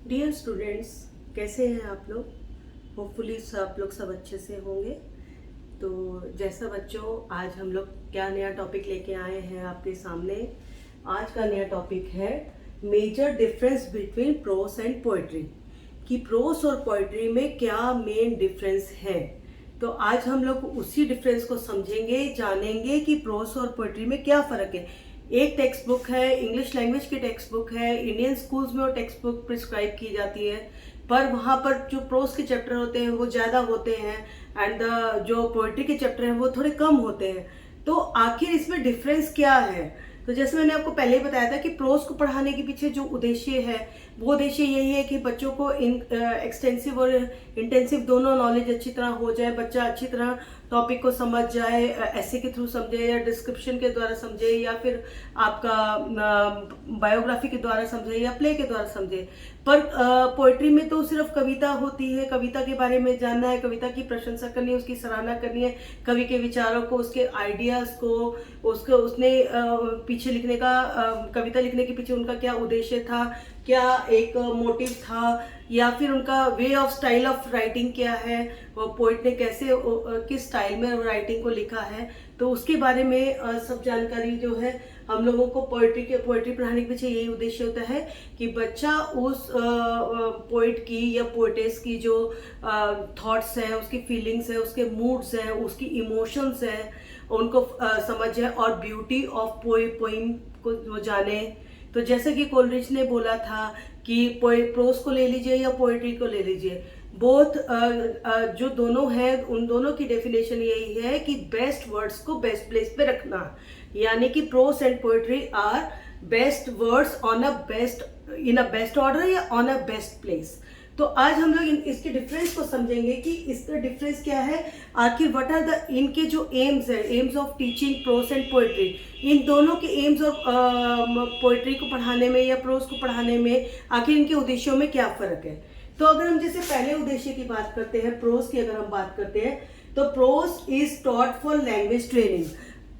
Dear students, कैसे हैं आप लोग। होपफुली आप लोग सब अच्छे से होंगे। तो जैसा बच्चों, आज हम लोग क्या नया टॉपिक लेके आए हैं आपके सामने। आज का नया टॉपिक है major difference between prose and poetry, कि प्रोस और पोइट्री में क्या मेन डिफरेंस है। तो आज हम लोग उसी डिफरेंस को समझेंगे, जानेंगे कि प्रोस और पोइट्री में क्या फ़र्क है। एक टेक्स्ट बुक है, इंग्लिश लैंग्वेज की टेक्स्ट बुक है, इंडियन स्कूल्स में वो टेक्स्ट बुक प्रिस्क्राइब की जाती है, पर वहाँ पर जो प्रोस के चैप्टर होते हैं वो ज़्यादा होते हैं एंड जो पोइट्री के चैप्टर हैं वो थोड़े कम होते हैं। तो आखिर इसमें डिफरेंस क्या है। तो जैसे मैंने आपको पहले ही बताया था कि प्रोस को पढ़ाने के पीछे जो उद्देश्य है वो उद्देश्य यही है कि बच्चों को एक्सटेंसिव और इंटेंसिव दोनों नॉलेज अच्छी तरह हो जाए, बच्चा अच्छी तरह टॉपिक को समझ जाए, ऐसे के थ्रू समझे या डिस्क्रिप्शन के द्वारा समझे या फिर आपका बायोग्राफी के द्वारा समझे या प्ले के द्वारा समझे। पर पोइट्री में तो सिर्फ कविता होती है, कविता के बारे में जानना है, कविता की प्रशंसा करनी है, उसकी सराहना करनी है, कवि के विचारों को, उसके आइडियाज को, उसने पीछे लिखने का, कविता लिखने के पीछे उनका क्या उद्देश्य था, क्या एक मोटिव था, या फिर उनका way of style of writing क्या है, वो पोइट ने कैसे किस स्टाइल में राइटिंग को लिखा है। तो उसके बारे में सब जानकारी जो है हम लोगों को पोइट्री पढ़ाने के पीछे यही उद्देश्य होता है कि बच्चा उस पोइट की या पोइटेस की जो थॉट्स हैं, उसकी फीलिंग्स हैं, उसके मूड्स हैं, उसकी इमोशंस हैं, उनको समझे और ब्यूटी ऑफ पोइम को वो जाने। तो जैसे कि कोलरिज ने बोला था कि प्रोस को ले लीजिए या पोइट्री को ले लीजिए, बोथ जो दोनों हैं उन दोनों की डेफिनेशन यही है कि बेस्ट वर्ड्स को बेस्ट प्लेस पे रखना, यानी कि prose and poetry are best words on a best, in a best order या ऑन अ बेस्ट प्लेस। तो आज हम लोग इसके डिफरेंस को समझेंगे कि इसका डिफरेंस क्या है, आखिर व्हाट आर द इनके जो एम्स है, aims of teaching prose and poetry, इन दोनों के एम्स ऑफ पोइट्री को पढ़ाने में या प्रोस को पढ़ाने में आखिर इनके उद्देश्यों में क्या फर्क है। तो अगर हम जैसे पहले उद्देश्य की बात करते हैं, प्रोस की अगर हम बात करते हैं, तो pros is taught for language training.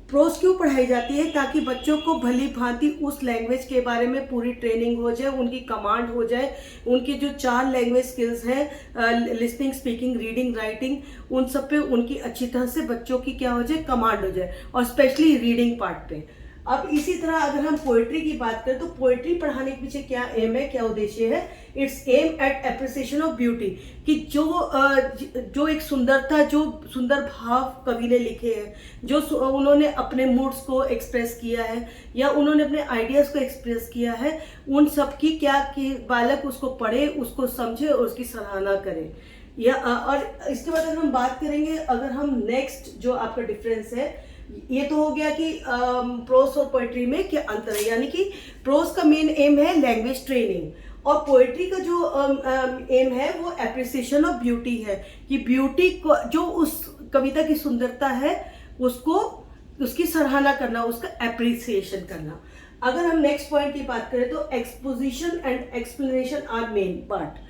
Pros क्यों पढ़ाई जाती है, ताकि बच्चों को भली भांति उस लैंग्वेज के बारे में पूरी ट्रेनिंग हो जाए, उनकी कमांड हो जाए, उनकी जो 4 लैंग्वेज स्किल्स हैं, लिसनिंग, स्पीकिंग, रीडिंग, राइटिंग, उन सब पे उनकी अच्छी तरह से बच्चों की क्या हो जाए, कमांड हो जाए, और स्पेशली रीडिंग पार्ट पे। अब इसी तरह अगर हम पोइट्री की बात करें तो पोइट्री पढ़ाने के पीछे क्या एम है, क्या उद्देश्य है। It's aim at appreciation of beauty, कि जो एक सुंदरता, जो सुंदर भाव कवि ने लिखे हैं, जो उन्होंने अपने मूड्स को एक्सप्रेस किया है या उन्होंने अपने आइडियाज को एक्सप्रेस किया है, उन सब की क्या कि बालक उसको पढ़े, उसको समझे और उसकी सराहना करे। या और इसके बाद अगर हम बात करेंगे, अगर हम नेक्स्ट जो आपका डिफरेंस है, ये तो हो गया कि प्रोस और पोइट्री में क्या अंतर है, यानी कि प्रोस का मेन एम है लैंग्वेज ट्रेनिंग और पोइट्री का जो एम है वो एप्रिसिएशन ऑफ ब्यूटी है, कि ब्यूटी को, जो उस कविता की सुंदरता है उसको, उसकी सराहना करना, उसका एप्रिसिएशन करना। अगर हम नेक्स्ट पॉइंट की बात करें तो exposition and explanation are main part.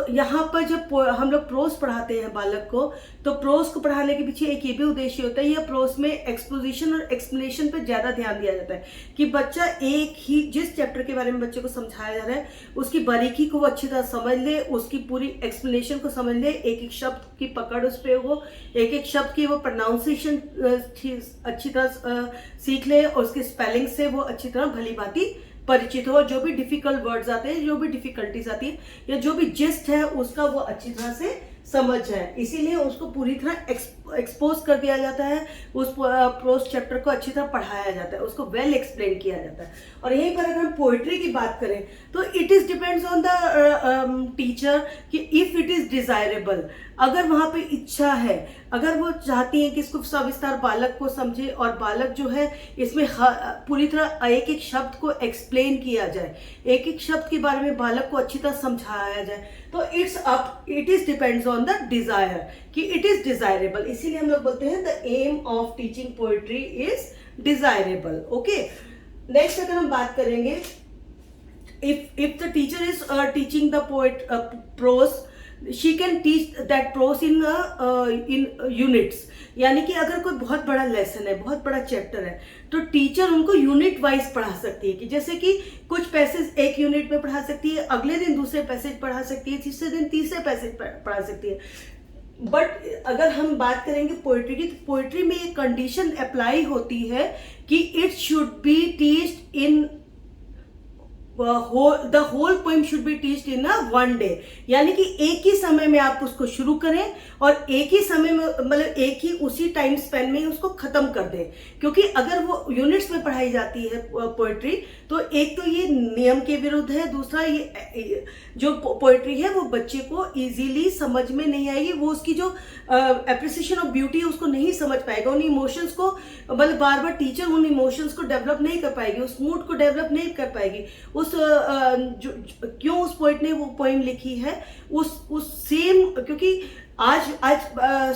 यहाँ पर जब हम लोग प्रोस पढ़ाते हैं बालक को, तो प्रोस को पढ़ाने के पीछे एक ये भी उद्देश्य होता है, या प्रोस में एक्सपोजिशन और एक्सप्लेनेशन पर ज़्यादा ध्यान दिया जाता है, कि बच्चा एक ही जिस चैप्टर के बारे में बच्चे को समझाया जा रहा है उसकी बारीकी को वो अच्छी तरह समझ ले, उसकी पूरी एक्सप्लेनेशन को समझ ले, एक एक शब्द की पकड़ उस पर हो, एक एक शब्द की वो प्रोनाउंसिएशन अच्छी तरह सीख ले, और उसके स्पेलिंग से वो अच्छी तरह भली भांति परिचित हो, जो भी डिफिकल्ट वर्ड्स आते हैं, जो भी डिफिकल्टीज आती है या जो भी जिस्ट है उसका वो अच्छी तरह से समझ जाए। इसीलिए उसको पूरी तरह एक्सपोज कर दिया जाता है, उस प्रोस चैप्टर को अच्छी तरह पढ़ाया जाता है, उसको वेल एक्सप्लेन किया जाता है। और यहीं पर अगर हम पोइट्री की बात करें तो it is depends on the teacher, कि इफ इट इज डिजायरेबल, अगर वहाँ पे इच्छा है, अगर वो चाहती है कि इसको सविस्तार बालक को समझे और बालक जो है इसमें पूरी तरह एक एक शब्द को एक्सप्लेन किया जाए, एक एक शब्द के बारे में बालक को अच्छी तरह समझाया जाए, तो it is depends on the desire, कि इट इज डिजायरेबल। इसीलिए हम लोग बोलते हैं the aim of teaching poetry is desirable. Okay, next अगर हम बात करेंगे, if the teacher is teaching the poet prose, she can teach that pros in units, यानी कि अगर कोई बहुत बड़ा लेसन है, बहुत बड़ा चैप्टर है, तो टीचर उनको यूनिट वाइज पढ़ा सकती है, कि जैसे कि कुछ पैसेज एक यूनिट में पढ़ा सकती है, अगले दिन दूसरे पैसेज पढ़ा सकती है, तीसरे दिन तीसरे पैसेज पढ़ा सकती है। बट अगर हम बात करेंगे पोइट्री की, तो पोइट्री में एक कंडीशन अप्लाई होती है कि it should be teached in the whole poem should be teached in a one day, यानी कि एक ही समय में आप उसको शुरू करें और एक ही समय में, मतलब एक ही उसी टाइम स्पेन में उसको खत्म कर दें। क्योंकि अगर वो यूनिट्स में पढ़ाई जाती है पोइट्री, तो एक तो ये नियम के विरुद्ध है, दूसरा ये जो पोइट्री है वो बच्चे को इजीली समझ में नहीं आएगी, वो उसकी जो एप्रिसिएशन ऑफ ब्यूटी है उसको नहीं समझ पाएगा, उन इमोशंस को, मतलब बार बार टीचर उन इमोशंस को डेवलप नहीं कर पाएगी, उस मूड को डेवलप नहीं कर पाएगी, क्यों उस पोइट ने वो पोइम लिखी है, उस सेम, क्योंकि आज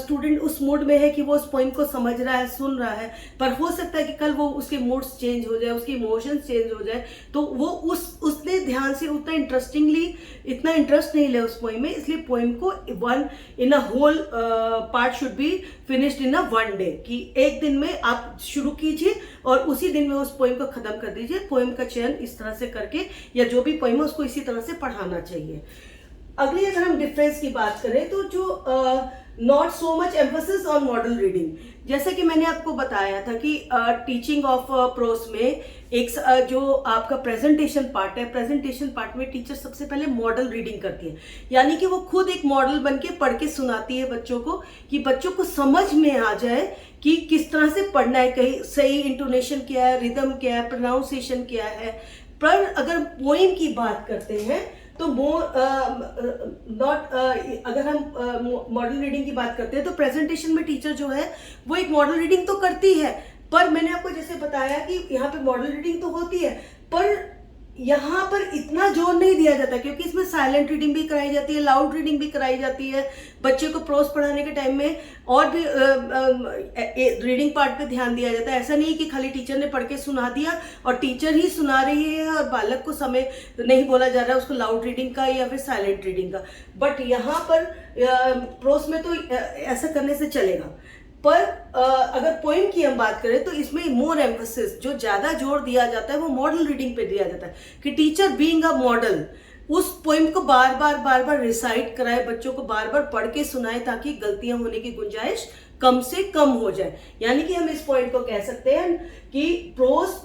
स्टूडेंट उस मूड में है कि वो उस पोइम को समझ रहा है, सुन रहा है, पर हो सकता है कि कल वो उसके मूड्स चेंज हो जाए, उसके इमोशंस चेंज हो जाए, तो वो उसने ध्यान से उतना इतना इंटरेस्ट नहीं ले उस पोइम में, इसलिए पोइम को one in a whole part should be finished in a one day, कि एक दिन में आप शुरू कीजिए और उसी दिन में उस पोइम को खत्म कर दीजिए। पोइम का चयन इस तरह से करके, या जो भी पोइम है उसको इसी तरह से पढ़ाना चाहिए। अगली अगर हम डिफरेंस की बात करें, तो जो not so much emphasis on model reading, जैसे कि मैंने आपको बताया था कि टीचिंग ऑफ प्रोस में एक जो आपका प्रेजेंटेशन पार्ट है, प्रेजेंटेशन पार्ट में टीचर सबसे पहले मॉडल रीडिंग करती है, यानी कि वो खुद एक मॉडल बन के पढ़ के सुनाती है बच्चों को, कि बच्चों को समझ में आ जाए कि किस तरह से पढ़ना है, कहीं सही इंटोनेशन क्या है, रिदम क्या है, प्रोनाउंसिएशन क्या है। पर अगर पोइम की बात करते हैं तो अगर हम मॉडल रीडिंग की बात करते हैं, तो प्रेजेंटेशन में टीचर जो है वो एक मॉडल रीडिंग तो करती है, पर मैंने आपको जैसे बताया कि यहाँ पे मॉडल रीडिंग तो होती है, पर यहाँ पर इतना जोर नहीं दिया जाता, क्योंकि इसमें साइलेंट रीडिंग भी कराई जाती है, लाउड रीडिंग भी कराई जाती है। बच्चे को प्रोस पढ़ाने के टाइम में और भी रीडिंग पार्ट पे ध्यान दिया जाता है। ऐसा नहीं कि खाली टीचर ने पढ़ के सुना दिया और टीचर ही सुना रही है और बालक को समय नहीं बोला जा रहा है उसको लाउड रीडिंग का या फिर साइलेंट रीडिंग का। बट यहाँ पर प्रोस में तो ऐसा करने से चलेगा, पर अगर पोइम की हम बात करें तो इसमें मोर एम्फेसिस, जो ज्यादा जोर दिया जाता है वो मॉडल रीडिंग पे दिया जाता है, कि टीचर बीइंग अ मॉडल उस पोइम को बार बार रिसाइट कराए, बच्चों को बार बार पढ़ के सुनाए, ताकि गलतियां होने की गुंजाइश कम से कम हो जाए। यानी कि हम इस पॉइंट को कह सकते हैं कि prose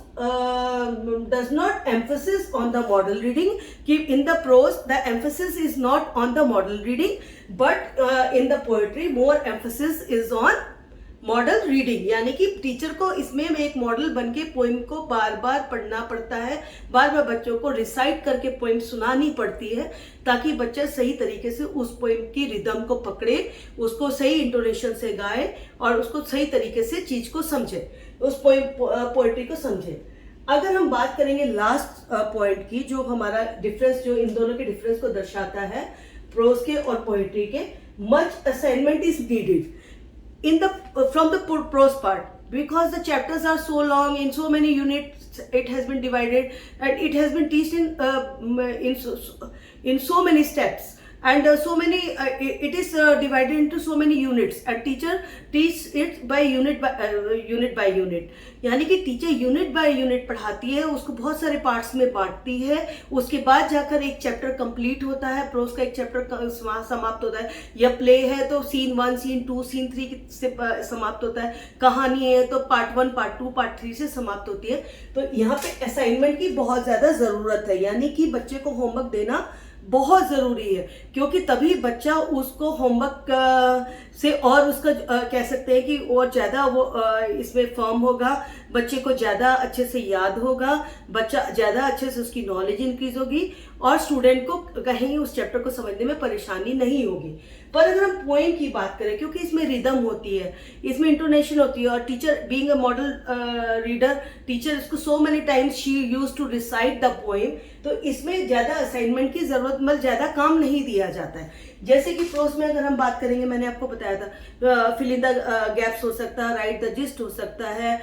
does not emphasis on the model reading, कि in the prose the emphasis is not on the model reading, but in the poetry more emphasis is on model reading. यानी कि टीचर को इसमें एक मॉडल बन के poem को बार बार पढ़ना पड़ता है, बार बार बच्चों को रिसाइट करके पोइम सुनानी पड़ती है, ताकि बच्चा सही तरीके से उस पोइम की रिदम को पकड़े, उसको सही इंटोनेशन से गाए और उसको सही तरीके से चीज को समझे, उस पोएट्री को समझे। अगर हम बात करेंगे लास्ट पॉइंट की, जो हमारा डिफरेंस, जो इन दोनों के डिफरेंस को दर्शाता है प्रोज के और पोएट्री के, much assignment is needed from the prose part, because the chapters are so long, in so many units it has been divided and it has been taught in so many steps, and it is divided into so many units, and teacher teach it by unit by unit। यानी कि teacher unit by unit पढ़ाती है, उसको बहुत सारे parts में बांटती है, उसके बाद जाकर एक चैप्टर कंप्लीट होता है, प्रोज का एक चैप्टर समाप्त होता है, या प्ले है तो सीन 1, सीन 2, सीन 3 से समाप्त होता है, कहानी है तो पार्ट 1, पार्ट 2, पार्ट 3 से समाप्त होती है। तो यहाँ पे असाइनमेंट की बहुत ज्यादा जरूरत है, यानी कि बच्चे को होमवर्क देना बहुत जरूरी है, क्योंकि तभी बच्चा उसको होमवर्क से और उसका कह सकते हैं कि और ज्यादा वो इसमें फर्म होगा, बच्चे को ज्यादा अच्छे से याद होगा, बच्चा ज्यादा अच्छे से उसकी नॉलेज इंक्रीज होगी और स्टूडेंट को कहीं उस चैप्टर को समझने में परेशानी नहीं होगी। पर अगर हम पोएम की बात करें, क्योंकि इसमें रिदम होती है, इसमें इंटोनेशन होती है, और teacher being a model reader, teacher इसको so many times she used to recite the poem, तो इसमें ज्यादा असाइनमेंट की जरूरत, मतलब ज्यादा काम नहीं दिया जाता है। जैसे कि प्रोस में अगर हम बात करेंगे, मैंने आपको बताया था फिल इन द गैप्स हो सकता है, राइट द जिस्ट हो सकता है,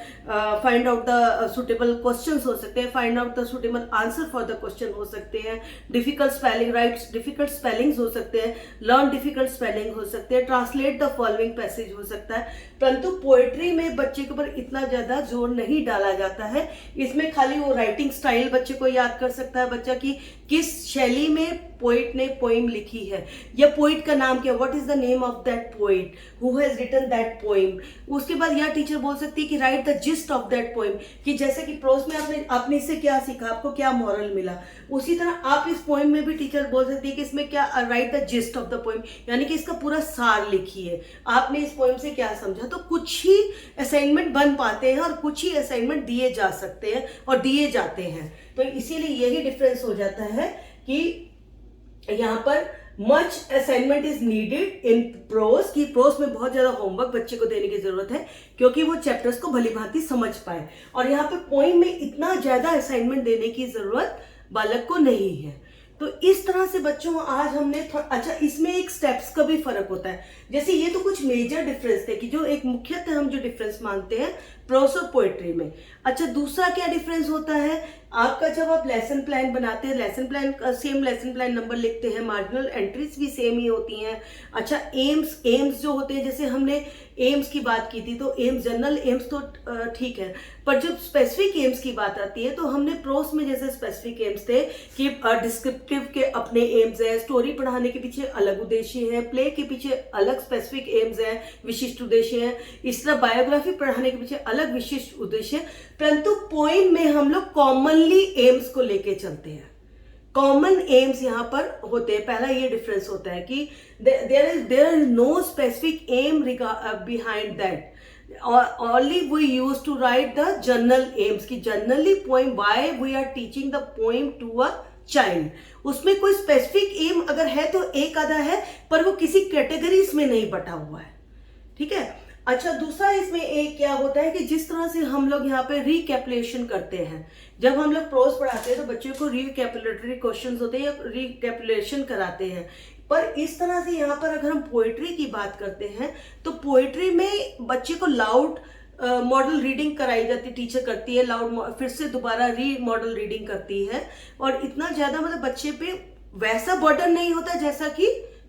find out the suitable questions हो सकते हैं, find out the suitable answer for the question हो सकते हैं, difficult spelling, right difficult spellings हो सकते हैं, लर्न डिफिकल्ट स्पेलिंग हो सकते हैं, ट्रांसलेट द फॉलोइंग पैसेज हो सकता है। परंतु पोएट्री में बच्चे के ऊपर इतना ज्यादा जोर नहीं डाला जाता है। इसमें खाली वो राइटिंग स्टाइल बच्चे को याद कर सकता है बच्चा की किस शैली में पोइट ने पोइम लिखी है, या पोइट का नाम क्या, what is the name of that poet, who has written that poem. उसके बाद यह टीचर बोल सकती है कि write the gist of that poem, कि जैसे कि प्रोज में आपने इससे क्या सीखा, आपको क्या मॉरल मिला, उसी तरह आप इस पोइम में भी टीचर बोल सकती है कि इसमें क्या, right the gist of the poem, यानी कि इसका पूरा सार लिखिए, आपने इस पोइम से क्या समझा। तो कुछ ही असाइनमेंट बन पाते हैं और कुछ ही असाइनमेंट दिए जा सकते हैं और दिए जाते हैं। तो इसीलिए यही डिफरेंस हो जाता है कि यहाँ पर much assignment is needed in prose, की प्रोज में बहुत ज्यादा होमवर्क बच्चे को देने की जरूरत है क्योंकि वो चैप्टर्स को भली भांति समझ पाए, और यहाँ पर पोइम में इतना ज्यादा असाइनमेंट देने की जरूरत बालक को नहीं है। तो इस तरह से बच्चों आज हमने अच्छा, इसमें एक स्टेप्स का भी फर्क होता है। जैसे ये तो कुछ मेजर डिफरेंस थे कि जो एक मुख्यतः हम जो डिफरेंस मानते हैं प्रोज और पोएट्री में। अच्छा, दूसरा क्या डिफरेंस होता है, आपका जब आप लेसन प्लान बनाते हैं, lesson plan same lesson plan number लिखते हैं, मार्जिनल एंट्रीज भी सेम ही होती हैं। अच्छा, एम्स जो होते हैं, जैसे हमने एम्स की बात की थी, तो एम्स जनरल एम्स तो ठीक है, पर जब स्पेसिफिक एम्स की बात आती है तो हमने प्रोस में जैसे स्पेसिफिक एम्स थे कि डिस्क्रिप्टिव के अपने एम्स है, स्टोरी पढ़ाने के पीछे अलग उद्देश्य है, प्ले के पीछे अलग स्पेसिफिक एम्स है, विशिष्ट उद्देश्य है, इस तरह बायोग्राफी पढ़ाने के पीछे अलग विशिष्ट उद्देश्य है। परंतु पोइम में हम लोग कॉमनली एम्स को लेके चलते हैं, कॉमन एम्स यहाँ पर होते हैं। पहला ये डिफरेंस होता है कि there is no specific aim behind that, only we used to write the general aims की generally poem, why we are teaching the poem to a child, उसमें कोई स्पेसिफिक एम अगर है तो एक आधा है, पर वो किसी कैटेगरीज में नहीं बटा हुआ है, ठीक है। अच्छा, दूसरा इसमें एक क्या होता है कि जिस तरह से हम लोग यहाँ पे रिकैपुलेशन करते हैं, जब हम लोग प्रोज पढ़ाते हैं तो बच्चों को रिकैपुलेटरी क्वेश्चंस होते हैं या रिकैपुलेशन कराते हैं, पर इस तरह से यहाँ पर अगर हम पोएट्री की बात करते हैं तो पोएट्री में बच्चे को लाउड मॉडल रीडिंग कराई जाती, टीचर करती है लाउड, फिर से दोबारा री मॉडल रीडिंग करती है, और इतना ज्यादा मतलब बच्चे पे वैसा बर्डन नहीं होता जैसा कि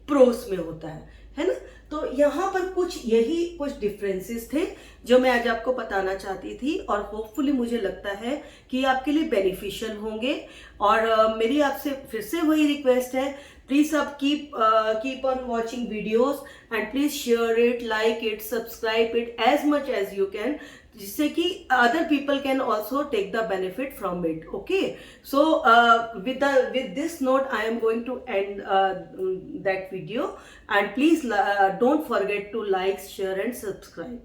प्रोस में होता है ना। तो यहाँ पर यही कुछ डिफरेंसेस थे जो मैं आज आपको बताना चाहती थी, और होपफुली मुझे लगता है कि आपके लिए बेनिफिशियल होंगे। और मेरी आपसे फिर से वही रिक्वेस्ट है, प्लीज आप keep on watching videos and please share it, like it, subscribe it as much as you can, जिससे कि other people can also take the benefit from it. Okay, so with this note I am going to end that video, and please don't forget to like, share and subscribe.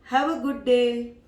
Have a good day.